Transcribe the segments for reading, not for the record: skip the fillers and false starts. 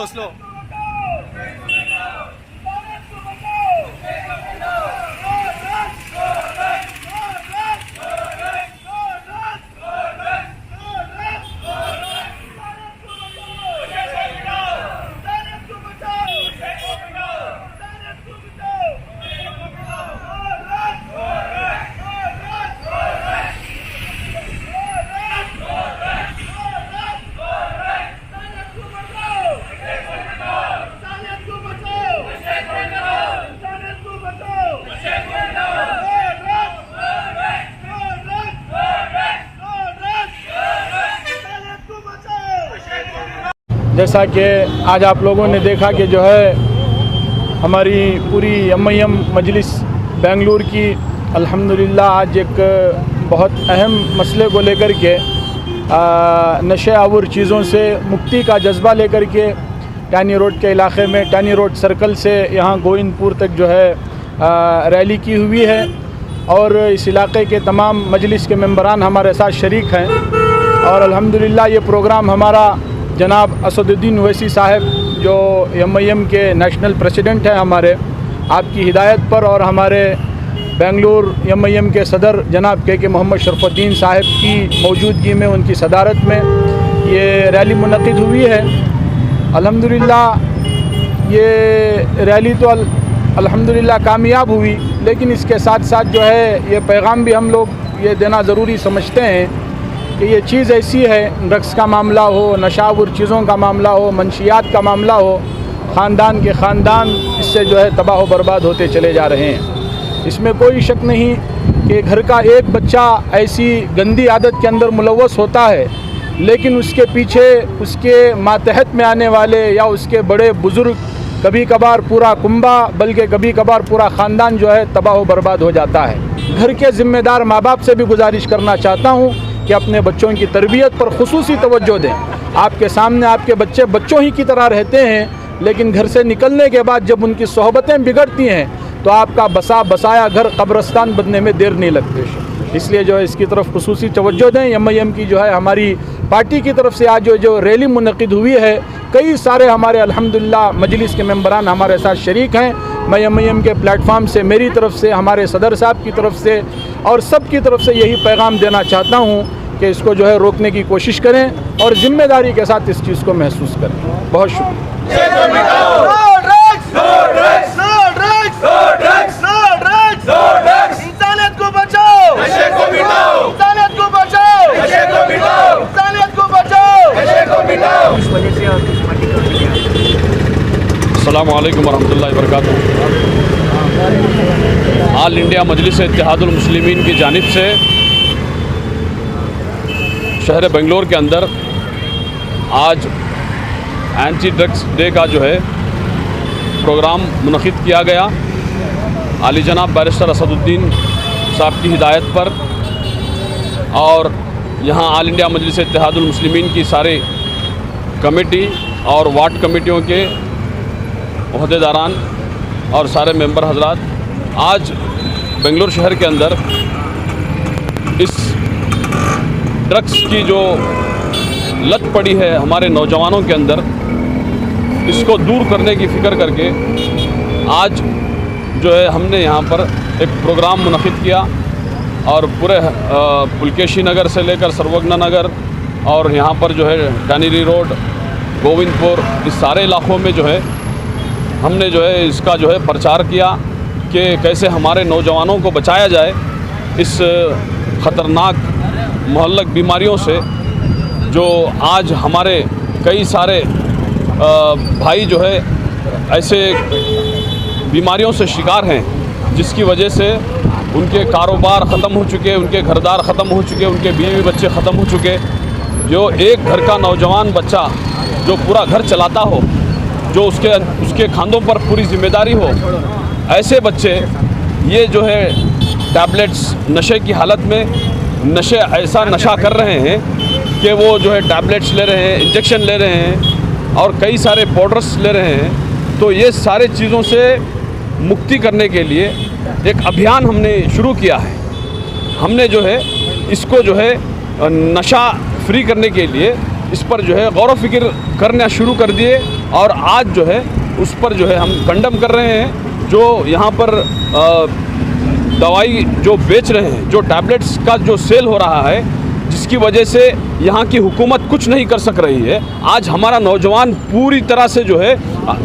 Slow. जैसा कि आज आप लोगों ने देखा कि जो है हमारी पूरी MIM मजलिस बेंगलुरु की अल्हम्दुलिल्लाह आज एक बहुत अहम मसले को लेकर के नशे आवर चीज़ों से मुक्ति का जज्बा लेकर के टैनी रोड के इलाके में टैनी रोड सर्कल से यहाँ गोविंदपुर तक जो है रैली की हुई है और इस इलाके के तमाम मजलिस के मेंबरान हमारे साथ शरीक हैं और अल्हम्दुलिल्लाह ये प्रोग्राम हमारा जनाब असदुद्दीन ओवैसी साहब जो MIM के नेशनल प्रेसिडेंट हैं हमारे, आपकी हिदायत पर और हमारे बेंगलुरु MIM के सदर जनाब के मोहम्मद शरफुद्दीन साहब की मौजूदगी में, उनकी सदारत में ये रैली मुनक़िद हुई है। अल्हम्दुलिल्लाह ये रैली तो अल्हम्दुलिल्लाह कामयाब हुई, लेकिन इसके साथ साथ जो है ये पैगाम भी हम लोग ये देना ज़रूरी समझते हैं कि ये चीज़ ऐसी है, ड्रग्स का मामला हो, नशावर चीज़ों का मामला हो, मंशियात का मामला हो, ख़ानदान के ख़ानदान इससे जो है तबाह व बर्बाद होते चले जा रहे हैं। इसमें कोई शक नहीं कि घर का एक बच्चा ऐसी गंदी आदत के अंदर मुलव्वस होता है, लेकिन उसके पीछे उसके मातहत में आने वाले या उसके बड़े बुज़ुर्ग, कभी कभार पूरा कुंबा बल्कि कभी कभार पूरा ख़ानदान जो है तबाह व बर्बाद हो जाता है। घर के ज़िम्मेदार माँ बाप से भी गुजारिश करना चाहता हूँ कि अपने बच्चों की तरबियत पर खुसूसी तवज्जो दें। आपके सामने आपके बच्चे बच्चों ही की तरह रहते हैं, लेकिन घर से निकलने के बाद जब उनकी सोहबतें बिगड़ती हैं तो आपका बसाया घर कब्रस्तान बनने में देर नहीं लगती। इसलिए जो है इसकी तरफ खुसूसी तवज्जो दें। MIM की जो है हमारी पार्टी की तरफ से आज जो रैली मुनक़िद हुई है, कई सारे हमारे अल्हम्दुलिल्लाह मजलिस के मेंबरान हमारे साथ शरीक हैं। मैं MIM के प्लेटफार्म से, मेरी तरफ से, हमारे सदर साहब की तरफ से और सब की तरफ से यही पैगाम देना चाहता हूँ कि इसको जो है रोकने की कोशिश करें और ज़िम्मेदारी के साथ इस चीज़ को महसूस करें। बहुत शुक्रिया। अस्सलामु अलैकुम वरहमतुल्लाहि वबरकातुहू। ऑल इंडिया मजलिस इत्तेहादुल मुस्लिमीन की जानिब से शहर बेंगलोर के अंदर आज एंटी ड्रग्स डे का जो है प्रोग्राम मुनक़िद किया गया। आली जनाब बैरिस्टर असदुद्दीन साहब की हिदायत पर और यहाँ ऑल इंडिया मजलिस इत्तेहादुल मुस्लिमीन की सारे कमेटी और वार्ड कमेटियों के ओहदेदारान और सारे मेंबर हजरात आज बेंगलुरु शहर के अंदर इस ड्रग्स की जो लत पड़ी है हमारे नौजवानों के अंदर, इसको दूर करने की फ़िक्र करके आज जो है हमने यहाँ पर एक प्रोग्राम मुनक़िद किया और पूरे पुलकेशी नगर से लेकर सर्वज्ञ नगर और यहाँ पर जो है टैनी रोड, गोविंदपुर, इस सारे इलाक़ों में जो है हमने जो है इसका जो है प्रचार किया कि कैसे हमारे नौजवानों को बचाया जाए इस ख़तरनाक मुहल्लक बीमारियों से, जो आज हमारे कई सारे भाई जो है ऐसे बीमारियों से शिकार हैं, जिसकी वजह से उनके कारोबार ख़त्म हो चुके, उनके घरदार ख़त्म हो चुके, उनके बीवी बच्चे ख़त्म हो चुके। जो एक घर का नौजवान बच्चा जो पूरा घर चलाता हो, जो उसके खांदों पर पूरी जिम्मेदारी हो, ऐसे बच्चे ये जो है टैबलेट्स नशे की हालत में ऐसा नशा कर रहे हैं कि वो जो है टैबलेट्स ले रहे हैं, इंजेक्शन ले रहे हैं और कई सारे पाउडर्स ले रहे हैं। तो ये सारे चीज़ों से मुक्ति करने के लिए एक अभियान हमने शुरू किया है। हमने जो है इसको जो है नशा फ्री करने के लिए इस पर जो है गौर व फिक्र करना शुरू कर दिए और आज जो है उस पर जो है हम कंडम कर रहे हैं। जो यहाँ पर दवाई जो बेच रहे हैं, जो टैबलेट्स का जो सेल हो रहा है, जिसकी वजह से यहाँ की हुकूमत कुछ नहीं कर सक रही है। आज हमारा नौजवान पूरी तरह से जो है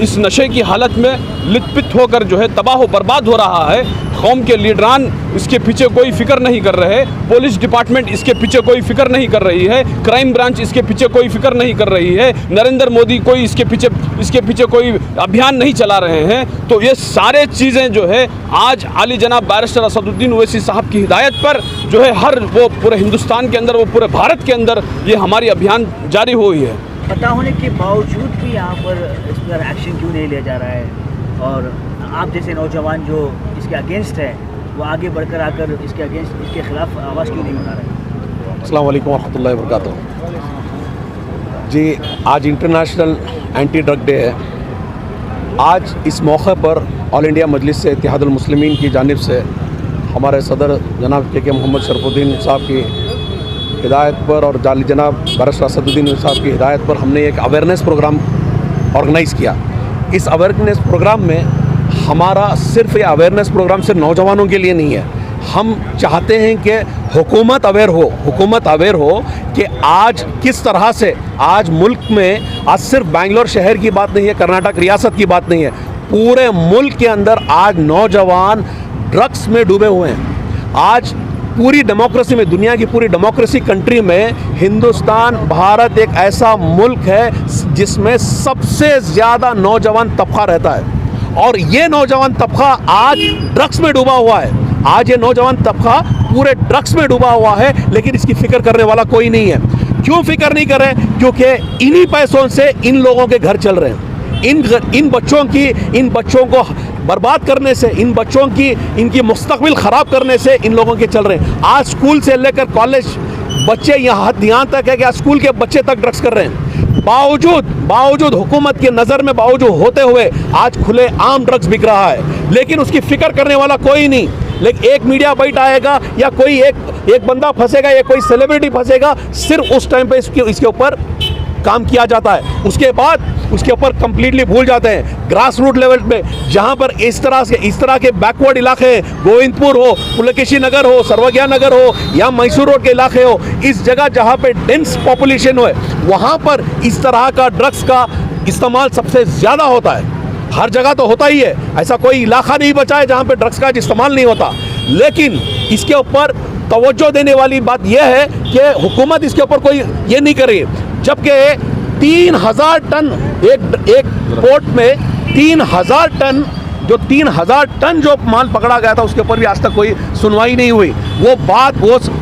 इस नशे की हालत में लितपित होकर जो है तबाह बर्बाद हो रहा है। कौम के लीडरान इसके पीछे कोई फिक्र नहीं कर रहे, पुलिस डिपार्टमेंट इसके पीछे कोई फिक्र नहीं कर रही है, क्राइम ब्रांच इसके पीछे कोई फिक्र नहीं कर रही है, नरेंद्र मोदी कोई इसके पीछे कोई अभियान नहीं चला रहे हैं। तो ये सारे चीज़ें जो है आज आली जनाब बैरिस्टर असदुद्दीन ओवैसी साहब की हिदायत पर जो है हर वो पूरे हिंदुस्तान के अंदर, वो पूरे भारत के अंदर ये हमारी अभियान जारी हुई है। पता होने के बावजूद भी यहाँ पर इस पर एक्शन क्यों नहीं लिया जा रहा है? और आप जैसे नौजवान जो इसके अगेंस्ट है वो आगे बढ़कर आकर इसके अगेंस्ट, इसके खिलाफ आवाज़ क्यों नहीं उठा रहे? अस्सलाम वालेकुम वरहमतुल्लाहि वबरकातुहू। जी, आज इंटरनेशनल एंटी ड्रग डे है। आज इस मौके पर ऑल इंडिया मजलिस से इत्तेहादुल मुस्लिमीन की जानिब से हमारे सदर जनाब के मोहम्मद शरफुद्दीन साहब की हिदायत पर और जाली जनाब बैरिस्टर असदुद्दीन साहब की हिदायत पर हमने एक अवेयरनेस प्रोग्राम ऑर्गेनाइज़ किया। इस अवेयरनेस प्रोग्राम में हमारा सिर्फ ये अवेयरनेस प्रोग्राम सिर्फ नौजवानों के लिए नहीं है। हम चाहते हैं कि हुकूमत अवेयर हो कि आज किस तरह से आज मुल्क में, आज सिर्फ बेंगलोर शहर की बात नहीं है, कर्नाटक रियासत की बात नहीं है, पूरे मुल्क के अंदर आज नौजवान ड्रग्स में डूबे हुए हैं। आज पूरी डेमोक्रेसी में, दुनिया की पूरी डेमोक्रेसी कंट्री में हिंदुस्तान, भारत एक ऐसा मुल्क है जिसमें सबसे ज़्यादा नौजवान तबका रहता है और ये नौजवान तबका आज ड्रग्स में डूबा हुआ है। आज ये नौजवान तबका पूरे ड्रग्स में डूबा हुआ है, लेकिन इसकी फिक्र करने वाला कोई नहीं है। क्यों फिक्र नहीं कर रहे? क्योंकि इन्हीं पैसों से इन लोगों के घर चल रहे हैं। इन बच्चों को बर्बाद करने से, इन बच्चों की इनकी मुस्तकबिल ख़राब करने से इन लोगों के चल रहे हैं। आज स्कूल से लेकर कॉलेज बच्चे यहाँ तक है कि आज स्कूल के बच्चे तक ड्रग्स कर रहे हैं। बावजूद हुकूमत की नज़र में बावजूद होते हुए आज खुले आम ड्रग्स बिक रहा है, लेकिन उसकी फिक्र करने वाला कोई नहीं। लेकिन एक मीडिया बाइट आएगा या कोई एक बंदा फंसेगा या कोई सेलिब्रिटी फंसेगा, सिर्फ उस टाइम पे इसके ऊपर काम किया जाता है। उसके बाद उसके ऊपर कंप्लीटली भूल जाते हैं। ग्रास रूट लेवल पे जहाँ पर इस तरह के बैकवर्ड इलाके हैं, गोविंदपुर हो, पुलकेशी नगर हो, सर्वज्ञा नगर हो या मैसूर रोड के इलाके हो, इस जगह जहाँ पे डेंस पॉपुलेशन हो, वहाँ पर इस तरह का ड्रग्स का इस्तेमाल सबसे ज़्यादा होता है। हर जगह तो होता ही है, ऐसा कोई इलाका नहीं बचा है जहाँ पे ड्रग्स का इस्तेमाल नहीं होता। लेकिन इसके ऊपर तवज्जो देने वाली बात यह है कि हुकूमत इसके ऊपर कोई ये नहीं कर रही है। जबकि 3000 टन एक पोर्ट में 3000 टन जो माल पकड़ा गया था, उसके ऊपर भी आज तक कोई सुनवाई नहीं हुई। वो बात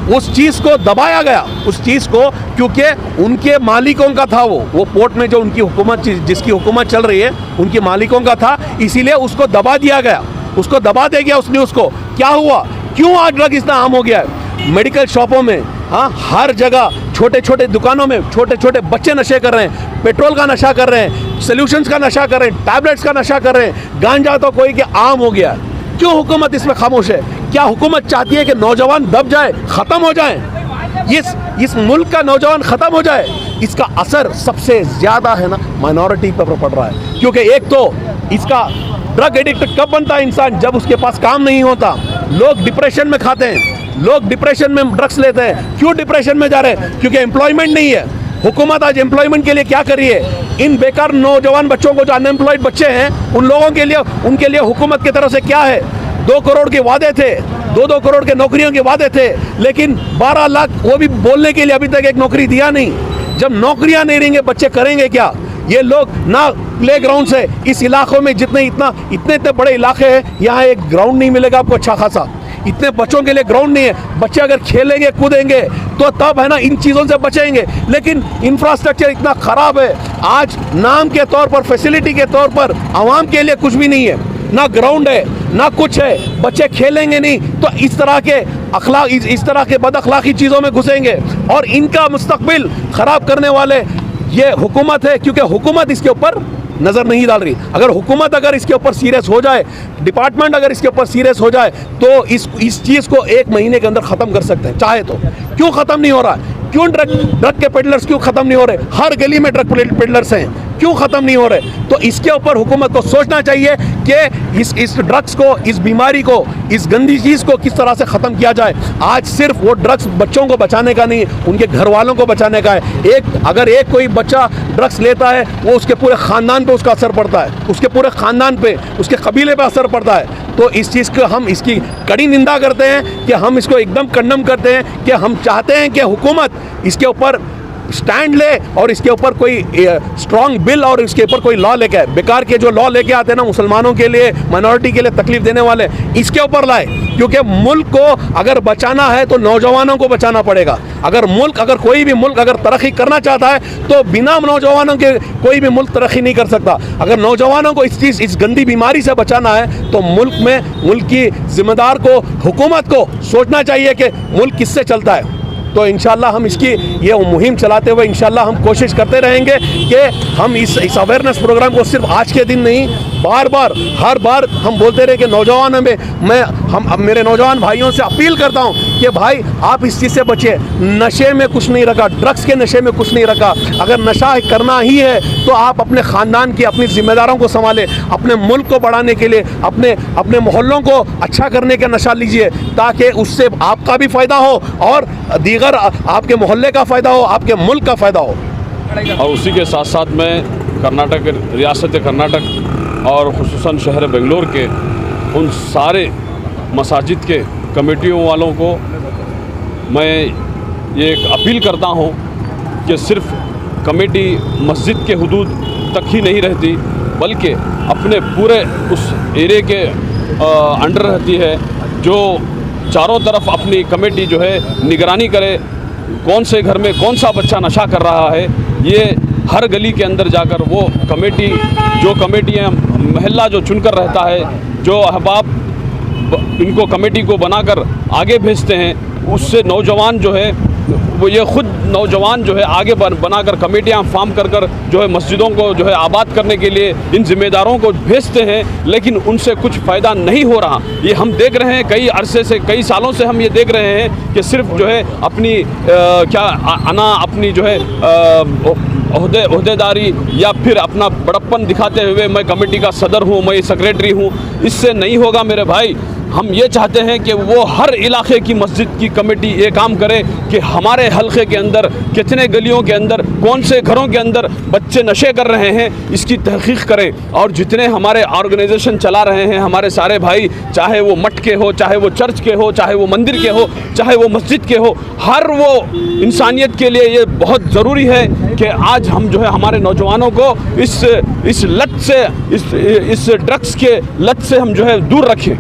उस चीज़ को दबाया गया, उस चीज़ को, क्योंकि उनके मालिकों का था वो पोर्ट में जो उनकी हुकूमत, जिसकी हुकूमत चल रही है, उनके मालिकों का था, इसीलिए उसको दबा दिया गया, उसको दबा दे गया उसने उसको। क्या हुआ? क्यों आज ड्रग इतना आम हो गया है? मेडिकल शॉपों में, हाँ, हर जगह छोटे छोटे दुकानों में छोटे छोटे बच्चे नशे कर रहे हैं, पेट्रोल का नशा कर रहे हैं, सॉल्यूशंस का नशा कर रहे हैं, टैबलेट्स का नशा कर रहे हैं, गांजा तो कोई के आम हो गया। क्यों हुकूमत इसमें खामोश है? क्या हुकूमत चाहती है कि नौजवान दब जाए, ख़त्म हो जाए, इस मुल्क का नौजवान ख़त्म हो जाए? इसका असर सबसे ज़्यादा है ना माइनॉरिटी पर पड़ रहा है। क्योंकि एक तो इसका ड्रग एडिक्ट कब बनता है इंसान? जब उसके पास काम नहीं होता। लोग डिप्रेशन में खाते हैं, लोग डिप्रेशन में ड्रग्स लेते हैं। क्यों डिप्रेशन में जा रहे हैं? क्योंकि एम्प्लॉयमेंट नहीं है। हुकूमत आज एम्प्लॉयमेंट के लिए क्या कर रही है? इन बेकार नौजवान बच्चों को, जो अनएम्प्लॉयड बच्चे हैं, उन लोगों के लिए, उनके लिए हुकूमत की तरफ से क्या है? 2 करोड़ के वादे थे, 2-2 करोड़ के नौकरियों के वादे थे, लेकिन 12 लाख वो भी बोलने के लिए अभी तक एक नौकरी दिया नहीं। जब नौकरियां नहीं रहेंगे, बच्चे करेंगे क्या? ये लोग ना प्ले ग्राउंड से, इस इलाकों में इतने बड़े इलाके हैं, यहाँ एक ग्राउंड नहीं मिलेगा आपको अच्छा खासा। इतने बच्चों के लिए ग्राउंड नहीं है। बच्चे अगर खेलेंगे कूदेंगे तो तब है ना इन चीज़ों से बचेंगे, लेकिन इंफ्रास्ट्रक्चर इतना ख़राब है। आज नाम के तौर पर, फैसिलिटी के तौर पर आवाम के लिए कुछ भी नहीं है, ना ग्राउंड है ना कुछ है। बच्चे खेलेंगे नहीं तो इस तरह के बद अखलाकी चीज़ों में घुसेंगे और इनका मुस्तकबिल ख़राब करने वाले ये हुकूमत है, क्योंकि हुकूमत इसके ऊपर नज़र नहीं डाल रही। अगर हुकूमत इसके ऊपर सीरियस हो जाए, डिपार्टमेंट अगर इसके ऊपर सीरियस हो जाए, तो इस चीज़ को 1 महीने के अंदर ख़त्म कर सकते हैं, चाहे तो। क्यों ख़त्म नहीं हो रहा? क्यों ड्रग के पेडलर्स क्यों ख़त्म नहीं हो रहे? हर गली में ड्रग पेडलर्स हैं। क्यों ख़त्म नहीं हो रहे? तो इसके ऊपर हुकूमत को सोचना चाहिए कि इस ड्रग्स को, इस बीमारी को, इस गंदी चीज़ को किस तरह से ख़त्म किया जाए। आज सिर्फ वो ड्रग्स बच्चों को बचाने का नहीं, उनके घर वालों को बचाने का है। अगर एक कोई बच्चा ड्रग्स लेता है, वो उसके पूरे ख़ानदान पे उसका असर पड़ता है, उसके पूरे ख़ानदान पे, उसके कबीले पे असर पड़ता है। तो इस चीज़ को हम इसकी कड़ी निंदा करते हैं कि हम इसको एकदम कंडम करते हैं कि हम चाहते हैं कि हुकूमत इसके ऊपर स्टैंड ले और इसके ऊपर कोई स्ट्रॉन्ग बिल और इसके ऊपर कोई लॉ लेके आए। बेकार के जो लॉ लेके आते हैं ना मुसलमानों के लिए, माइनॉरिटी के लिए तकलीफ देने वाले, इसके ऊपर लाए। क्योंकि मुल्क को अगर बचाना है तो नौजवानों को बचाना पड़ेगा। अगर कोई भी मुल्क अगर तरक्की करना चाहता है तो बिना नौजवानों के कोई भी मुल्क तरक्की नहीं कर सकता। अगर नौजवानों को इस गंदी बीमारी से बचाना है तो मुल्क की जिम्मेदार को, हुकूमत को सोचना चाहिए कि मुल्क किससे चलता है। तो इंशाल्लाह हम इसकी ये मुहिम चलाते हुए इंशाल्लाह हम कोशिश करते रहेंगे कि हम इस अवेयरनेस प्रोग्राम को सिर्फ आज के दिन नहीं, बार बार हर बार हम बोलते रहे कि नौजवानों में हम मेरे नौजवान भाइयों से अपील करता हूं कि भाई आप इस चीज़ से बचिए। नशे में कुछ नहीं रखा, ड्रग्स के नशे में कुछ नहीं रखा। अगर नशा करना ही है तो आप अपने ख़ानदान की, अपनी जिम्मेदारों को संभालें, अपने मुल्क को बढ़ाने के लिए अपने मोहल्लों को अच्छा करने का नशा लीजिए, ताकि उससे आपका भी फ़ायदा हो और दीगर आपके मोहल्ले का फ़ायदा हो, आपके मुल्क का फ़ायदा हो। और उसी के साथ साथ मैं कर्नाटक, रियासत कर्नाटक और खुसूसन शहर बेंगलोर के उन सारे मसाजिद के कमेटियों वालों को मैं ये एक अपील करता हूँ कि सिर्फ कमेटी मस्जिद के हुदूद तक ही नहीं रहती, बल्कि अपने पूरे उस एरिया के अंडर रहती है, जो चारों तरफ अपनी कमेटी जो है निगरानी करे, कौन से घर में कौन सा बच्चा नशा कर रहा है। ये हर गली के अंदर जाकर वो कमेटी, जो कमेटियाँ महल्ला जो चुनकर रहता है, जो अहबाब इनको कमेटी को बनाकर आगे भेजते हैं, उससे नौजवान जो है वो ये ख़ुद नौजवान जो है आगे बनाकर कमेटियाँ फार्म कर जो है मस्जिदों को जो है आबाद करने के लिए इन ज़िम्मेदारों को भेजते हैं, लेकिन उनसे कुछ फ़ायदा नहीं हो रहा। ये हम देख रहे हैं कई अरसे से, कई सालों से हम ये देख रहे हैं कि सिर्फ जो है अपनी अपनी जो है ओहदेदारी या फिर अपना बड़प्पन दिखाते हुए मैं कमेटी का सदर हूँ, मैं सेक्रेटरी हूँ, इससे नहीं होगा मेरे भाई। हम ये चाहते हैं कि वो हर इलाके की मस्जिद की कमेटी ये काम करे कि हमारे हलके के अंदर कितने गलियों के अंदर, कौन से घरों के अंदर बच्चे नशे कर रहे हैं, इसकी तहकीक करें। और जितने हमारे ऑर्गेनाइजेशन चला रहे हैं हमारे सारे भाई, चाहे वो मठ के हो, चाहे वो चर्च के हो, चाहे वो मंदिर के हो, चाहे वो मस्जिद के हो, हर वो इंसानियत के लिए ये बहुत ज़रूरी है कि आज हम जो है हमारे नौजवानों को इस लत से, इस ड्रग्स के लत से हम जो है दूर रखें।